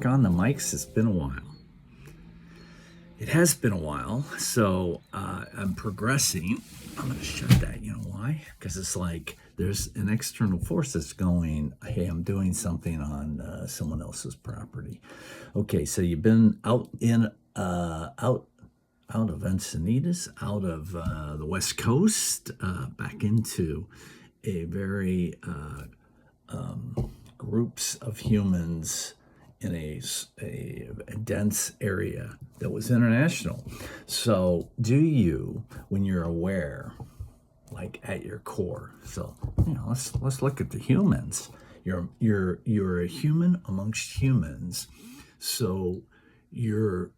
back on the mics. It's been a while. It has been a while, so I'm progressing. I'm going to shut that. You know why? Because it's like there's an external force that's going, hey, I'm doing something on someone else's property. Okay, so you've been out of Encinitas, out of the West Coast, back into a very groups of humans in a dense area that was international. So do you, when you're aware, like at your core, so let's look at the humans. You're a human amongst humans, so you're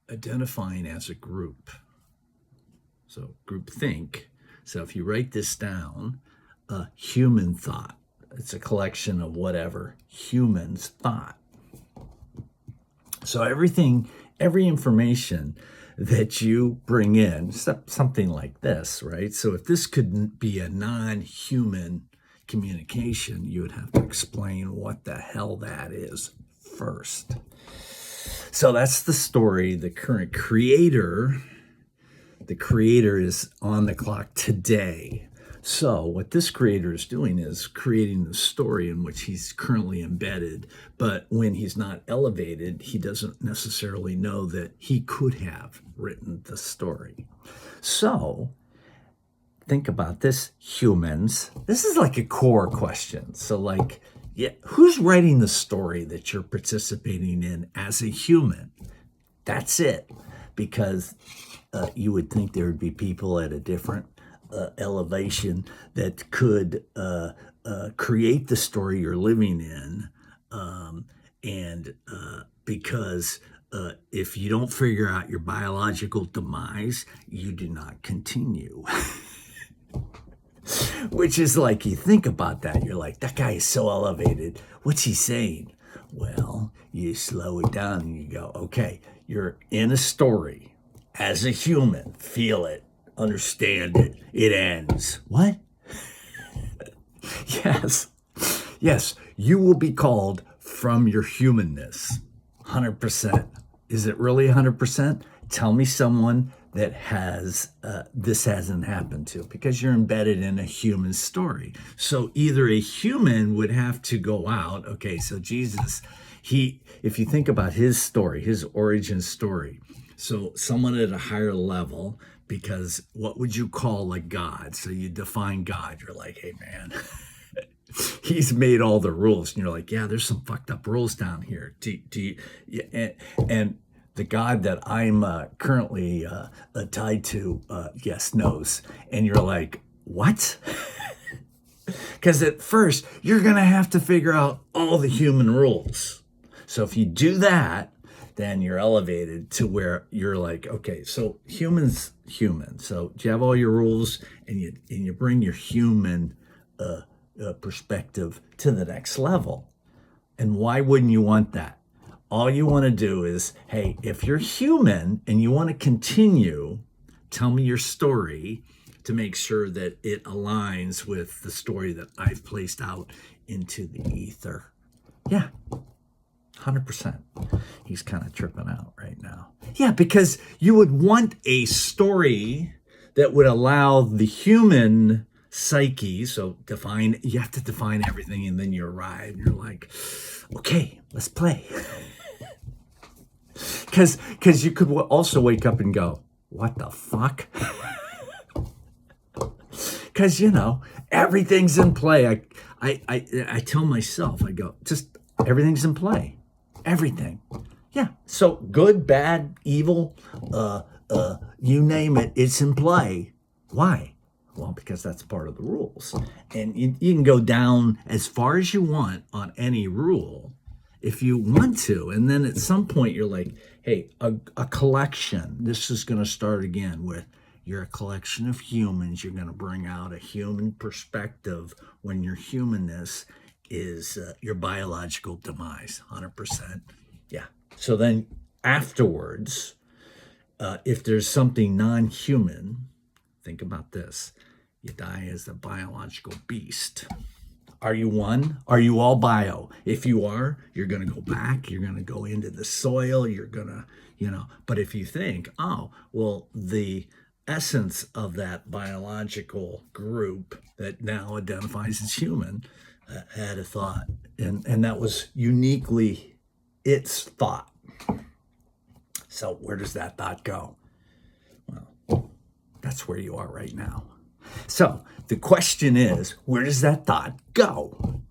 identifying as a group. So group think. So if you write this down, human thought. It's a collection of whatever humans thought. So every information that you bring in, something like this, right? So if this could be a non-human communication, you would have to explain what the hell that is first. So that's the story. The current creator is on the clock today. So what this creator is doing is creating the story in which he's currently embedded. But when he's not elevated, he doesn't necessarily know that he could have written the story. So think about this, humans. This is like a core question. So like, yeah, who's writing the story that you're participating in as a human? That's it. Because you would think there would be people at a different elevation that could create the story you're living in. Because if you don't figure out your biological demise, you do not continue. Which is like, you think about that, you're like, that guy is so elevated. What's he saying? Well, you slow it down and you go, okay, you're in a story as a human, feel it, understand it, it ends. What? Yes, you will be called from your humanness, 100%. Is it really 100%? Tell me someone that has this hasn't happened to, because you're embedded in a human story. So either a human would have to go out. Okay, so Jesus, if you think about his story, his origin story, so someone at a higher level, because what would you call a God? So you define God. You're like, hey man, he's made all the rules, and you're like, yeah, there's some fucked up rules down here. And the God that I'm currently tied to, yes, knows. And you're like, what? Because at first, you're going to have to figure out all the human rules. So if you do that, then you're elevated to where you're like, okay, so human. So you have all your rules, and you bring your human perspective to the next level. And why wouldn't you want that? All you want to do is, hey, if you're human and you want to continue, tell me your story to make sure that it aligns with the story that I've placed out into the ether. Yeah, 100%. He's kind of tripping out right now. Yeah, because you would want a story that would allow the human psyche, so you have to define everything, and then you arrive and you're like, okay, let's play. Because you could also wake up and go, what the fuck? Because, everything's in play. I tell myself, I go, just everything's in play. Everything. Yeah. So good, bad, evil, you name it, it's in play. Why? Well, because that's part of the rules. And you can go down as far as you want on any rule if you want to. And then at some point you're like, hey, a collection. This is going to start again with, you're a collection of humans. You're going to bring out a human perspective when your humanness is your biological demise, 100%. Yeah. So then afterwards, if there's something non-human, think about this. You die as a biological beast. Are you one? Are you all bio? If you are, you're going to go back, you're going to go into the soil, you're going to, but if you think, oh, well, the essence of that biological group that now identifies as human had a thought, and that was uniquely its thought. So where does that thought go? Well, that's where you are right now. So the question is, where does that thought go?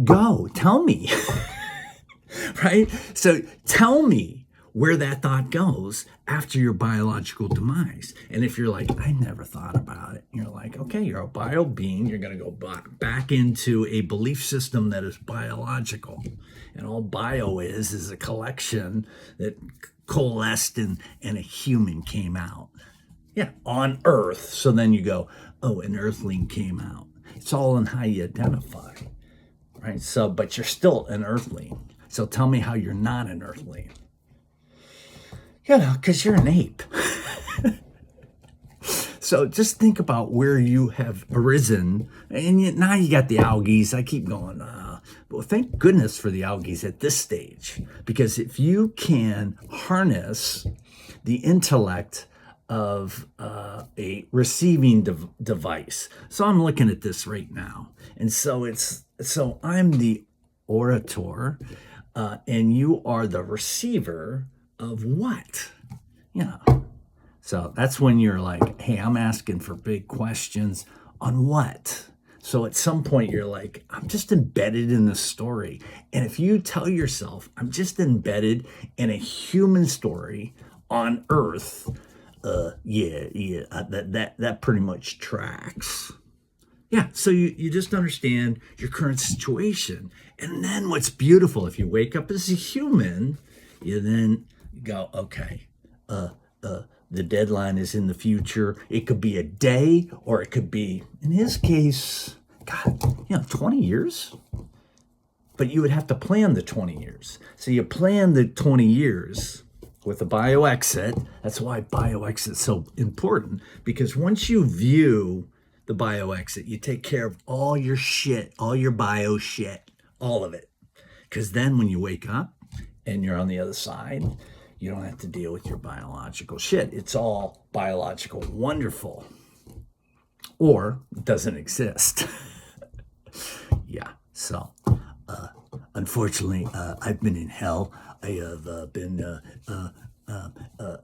Go, tell me. Right? So tell me where that thought goes after your biological demise. And if you're like, I never thought about it, you're like, okay, you're a bio being. You're going to go back into a belief system that is biological. And all bio is a collection that coalesced and a human came out. Yeah, on Earth. So then you go, oh, an earthling came out. It's all in how you identify, right? So, but you're still an earthling. So tell me how you're not an earthling. Because you're an ape. So just think about where you have arisen. And now you got the algaes. I keep going, well, thank goodness for the algaes at this stage. Because if you can harness the intellect of a receiving device. So I'm looking at this right now. And so I'm the orator, and you are the receiver of what? So that's when you're like, hey, I'm asking for big questions on what? So at some point you're like, I'm just embedded in the story. And if you tell yourself, I'm just embedded in a human story on Earth, that pretty much tracks. Yeah, so you just understand your current situation. And then what's beautiful, if you wake up as a human, you then go, okay, the deadline is in the future. It could be a day, or it could be, in his case, 20 years. But you would have to plan the 20 years. So you plan the 20 years with a bio exit. That's why bio exit is so important, because once you view the bio exit, you take care of all your shit, all your bio shit, all of it. Because then when you wake up and you're on the other side, you don't have to deal with your biological shit. It's all biological wonderful, or it doesn't exist. Yeah, so unfortunately, I've been in hell. I have been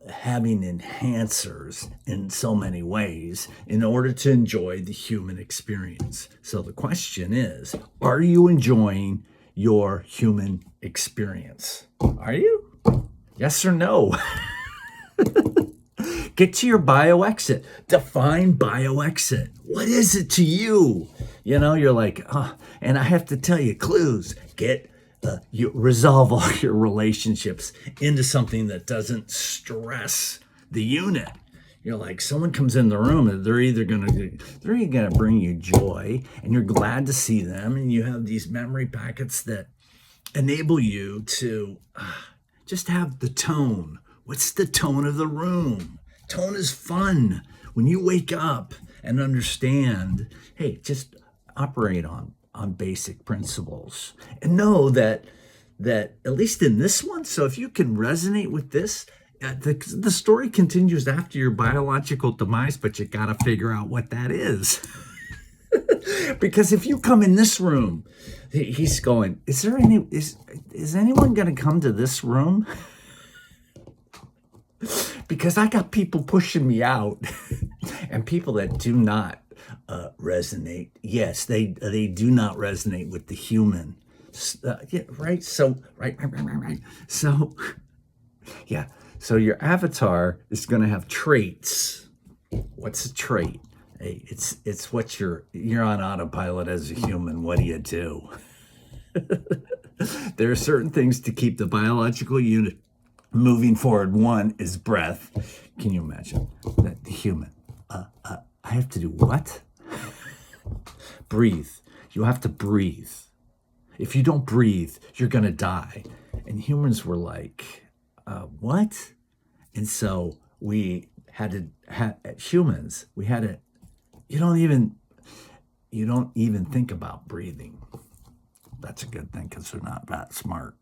having enhancers in so many ways in order to enjoy the human experience. So the question is, are you enjoying your human experience? Are you? Yes or no? Get to your bio exit. Define bio exit. What is it to you? You're like, and I have to tell you, clues. You resolve all your relationships into something that doesn't stress the unit. You're like, someone comes in the room and they're either gonna bring you joy, and you're glad to see them, and you have these memory packets that enable you to just have the tone. What's the tone of the room? Tone is fun. When you wake up and understand, hey, just operate on basic principles, and know that at least in this one, so if you can resonate with this, the story continues after your biological demise, but you got to figure out what that is. Because if you come in this room, he's going, is anyone going to come to this room? Because I got people pushing me out, and people that do not resonate. Yes, they do not resonate with the human. Yeah, right. So right. So yeah. So your avatar is going to have traits. What's a trait? Hey, it's what you're on autopilot as a human. What do you do? There are certain things to keep the biological unit moving forward. One is breath. Can you imagine that the human? I have to do what? Breathe. You have to breathe. If you don't breathe, you're gonna die. And humans were like, what? And so we had to, humans, we had to, you don't even think about breathing. That's a good thing because they're not that smart.